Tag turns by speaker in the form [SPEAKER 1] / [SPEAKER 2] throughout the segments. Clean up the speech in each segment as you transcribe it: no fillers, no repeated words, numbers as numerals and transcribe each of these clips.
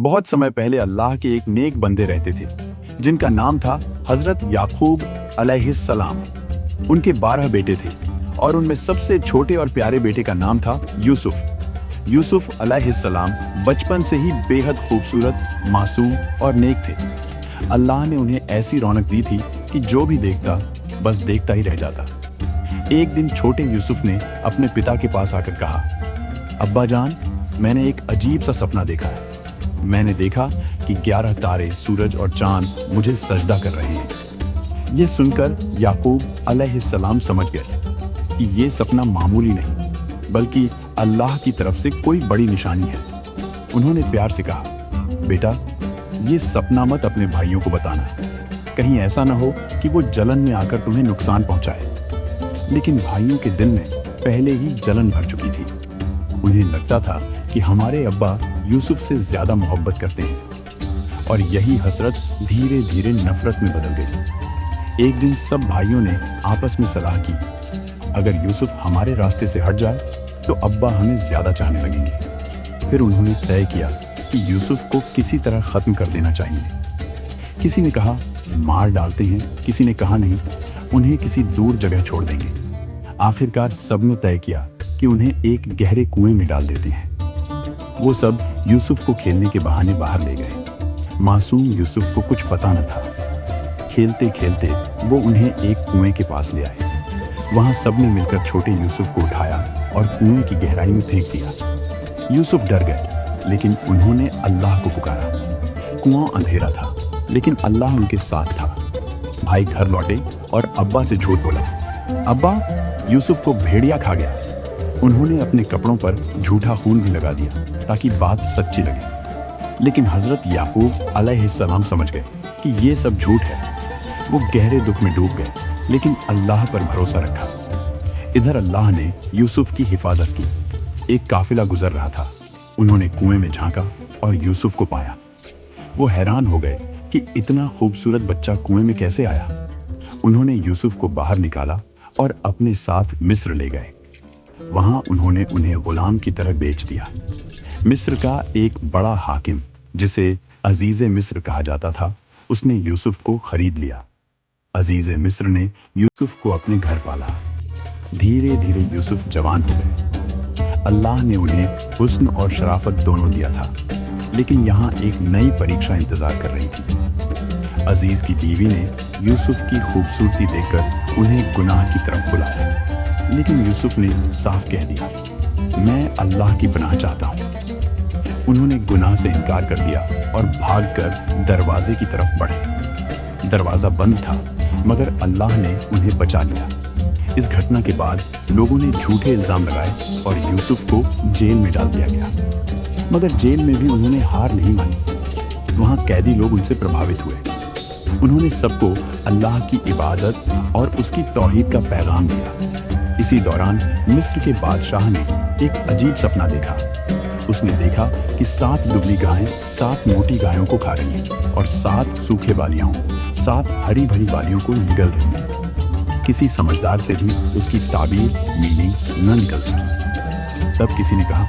[SPEAKER 1] बहुत समय पहले अल्लाह के एक नेक बंदे रहते थे जिनका नाम था हजरत याकूब अलैहिस्सलाम। उनके 12 बेटे थे और उनमें सबसे छोटे और प्यारे बेटे का नाम था यूसुफ। यूसुफ अलैहिस्सलाम बचपन से ही बेहद खूबसूरत, मासूम और नेक थे। अल्लाह ने उन्हें ऐसी रौनक दी थी कि जो भी देखता बस देखता ही रह जाता। एक दिन छोटे यूसुफ ने अपने पिता के पास आकर कहा, अब्बा जान, मैंने एक अजीब सा सपना देखा है। मैंने देखा कि 11 तारे, सूरज और चांद मुझे सजदा कर रहे हैं। ये सुनकर याकूब अलैहिस्सलाम समझ गए कि ये सपना मामूली नहीं बल्कि अल्लाह की तरफ से कोई बड़ी निशानी है। उन्होंने प्यार से कहा, बेटा, ये सपना मत अपने भाइयों को बताना, कहीं ऐसा ना हो कि वो जलन में आकर तुम्हें नुकसान पहुंचाए। लेकिन भाइयों के दिल में पहले ही जलन भर चुकी थी। उन्हें लगता था कि हमारे अब्बा यूसुफ से ज्यादा मोहब्बत करते हैं, और यही हसरत धीरे धीरे नफरत में बदल गई। एक दिन सब भाइयों ने आपस में सलाह की, अगर यूसुफ हमारे रास्ते से हट जाए तो अब्बा हमें ज्यादा चाहने लगेंगे। फिर उन्होंने तय किया कि यूसुफ को किसी तरह खत्म कर देना चाहिए। किसी ने कहा मार डालते हैं, किसी ने कहा नहीं, उन्हें किसी दूर जगह छोड़ देंगे। आखिरकार सबने तय किया कि उन्हें एक गहरे कुएं में डाल देते हैं। वो सब यूसुफ को खेलने के बहाने बाहर ले गए। मासूम यूसुफ को कुछ पता न था। खेलते खेलते वो उन्हें एक कुएं के पास ले आए। वहां सबने मिलकर छोटे यूसुफ को उठाया और कुएं की गहराई में फेंक दिया। यूसुफ डर गए, लेकिन उन्होंने अल्लाह को पुकारा। कुआं अंधेरा था, लेकिन अल्लाह उनके साथ था। भाई घर लौटे और अब्बा से झूठ बोला, अब्बा, यूसुफ को भेड़िया खा गया। उन्होंने अपने कपड़ों पर झूठा खून भी लगा दिया ताकि बात सच्ची लगे। लेकिन हजरत याकूब अलैहिस्सलाम समझ गए कि ये सब झूठ है। वो गहरे दुख में डूब गए, लेकिन अल्लाह पर भरोसा रखा। इधर अल्लाह ने यूसुफ की हिफाजत की। एक काफिला गुजर रहा था। उन्होंने कुएं में झांका और यूसुफ को पाया। वो हैरान हो गए कि इतना खूबसूरत बच्चा कुएं में कैसे आया। उन्होंने यूसुफ को बाहर निकाला और अपने साथ मिस्र ले गए। वहां उन्होंने उन्हें गुलाम की तरह बेच दिया। मिस्र का एक बड़ा हाकिम, जिसे अजीज मिस्र कहा जाता था, उसने यूसुफ को खरीद लिया। अजीज मिस्र ने यूसुफ को अपने घर पाला। धीरे धीरे यूसुफ जवान हो गए। अल्लाह ने उन्हें हुस्न और शराफत दोनों दिया था, लेकिन यहाँ एक नई परीक्षा इंतजार कर रही थी। अजीज की बीवी ने यूसुफ की खूबसूरती देखकर उन्हें गुनाह की तरफ बुलाया, लेकिन यूसुफ ने साफ कह दिया, मैं अल्लाह की पनाह चाहता हूँ। उन्होंने गुनाह से इनकार कर दिया और भागकर दरवाजे की तरफ बढ़े। दरवाजा बंद था, मगर अल्लाह ने उन्हें बचा लिया। इस घटना के बाद लोगों ने झूठे इल्जाम लगाए और यूसुफ को जेल में डाल दिया गया। मगर जेल में भी उन्होंने हार नहीं मानी। वहाँ कैदी लोग उनसे प्रभावित हुए। उन्होंने सबको अल्लाह की इबादत और उसकी तौहीद का पैगाम दिया। इसी दौरान मिस्र के बादशाह ने एक अजीब सपना देखा। उसने देखा कि 7 दुबली गायें 7 मोटी गायों को खा रही हैं और 7 सूखे बालियां 7 हरी भरी बालियों को निगल रही हैं। किसी समझदार से भी उसकी ताबीर मीनिंग न निकल सकी। तब किसी ने कहा,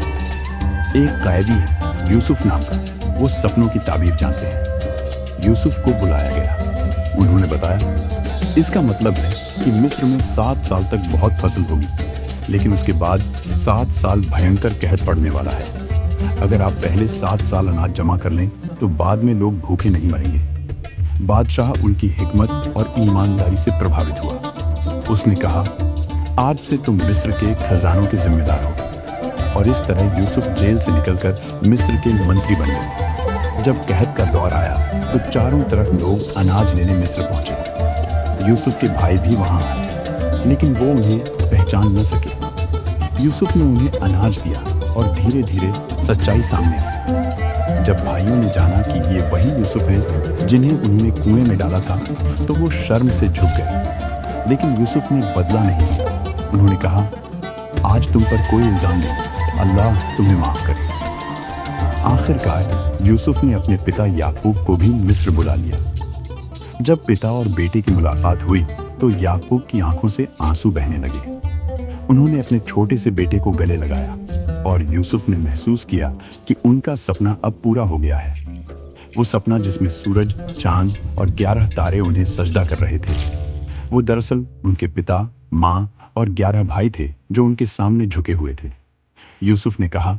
[SPEAKER 1] एक कैदी है यूसुफ नाम का, वो सपनों की ताबीर जानते हैं। यूसुफ को बुलाया गया। उन्होंने बताया, इसका मतलब है कि मिस्र में 7 साल तक बहुत फसल होगी, लेकिन उसके बाद 7 साल भयंकर कहर पड़ने वाला है। अगर आप पहले 7 साल अनाज जमा कर लें तो बाद में लोग भूखे नहीं मरेंगे। बादशाह उनकी हिकमत और ईमानदारी से प्रभावित हुआ। उसने कहा, आज से तुम मिस्र के खजानों के जिम्मेदार हो। और इस तरह यूसुफ जेल से निकलकर मिस्र के मंत्री बन गए। जब कहत का दौर आया तो चारों तरफ लोग अनाज लेने मिस्र पहुंचे। यूसुफ के भाई भी वहां आए, लेकिन वो उन्हें पहचान न सके। यूसुफ ने उन्हें अनाज दिया और धीरे धीरे सच्चाई सामने आई। जब भाइयों ने जाना कि ये वही यूसुफ है जिन्हें उन्होंने कुएं में डाला था, तो वो शर्म से झुक गए। लेकिन यूसुफ ने बदला नहीं लिया। उन्होंने कहा, आज तुम पर कोई इल्जाम नहीं, अल्लाह तुम्हें माफ करे। आखिरकार यूसुफ ने अपने पिता याकूब को भी मिस्र बुला लिया। जब पिता और बेटे की मुलाकात हुई तो याकूब की आंखों से आंसू बहने लगे। उन्होंने अपने छोटे से बेटे को गले लगाया। اور یوسف نے محسوس کیا کہ ان کا سپنا اب پورا ہو گیا ہے۔ وہ سپنا جس میں سورج، چاند اور 11 تارے انہیں سجدہ کر رہے تھے، وہ دراصل ان کے پتا، ماں اور 11 بھائی تھے جو ان کے سامنے جھکے ہوئے تھے۔ یوسف نے کہا،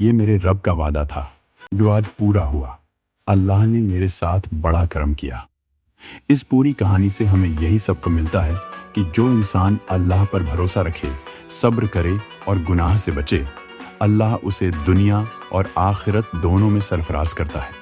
[SPEAKER 1] یہ میرے رب کا وعدہ تھا جو آج پورا ہوا۔ اللہ نے میرے ساتھ بڑا کرم کیا۔ اس پوری کہانی سے ہمیں یہی سبق ملتا ہے کہ جو انسان اللہ پر بھروسہ رکھے، صبر کرے اور گناہ سے بچے، اللہ اسے دنیا اور آخرت دونوں میں سرفراز کرتا ہے۔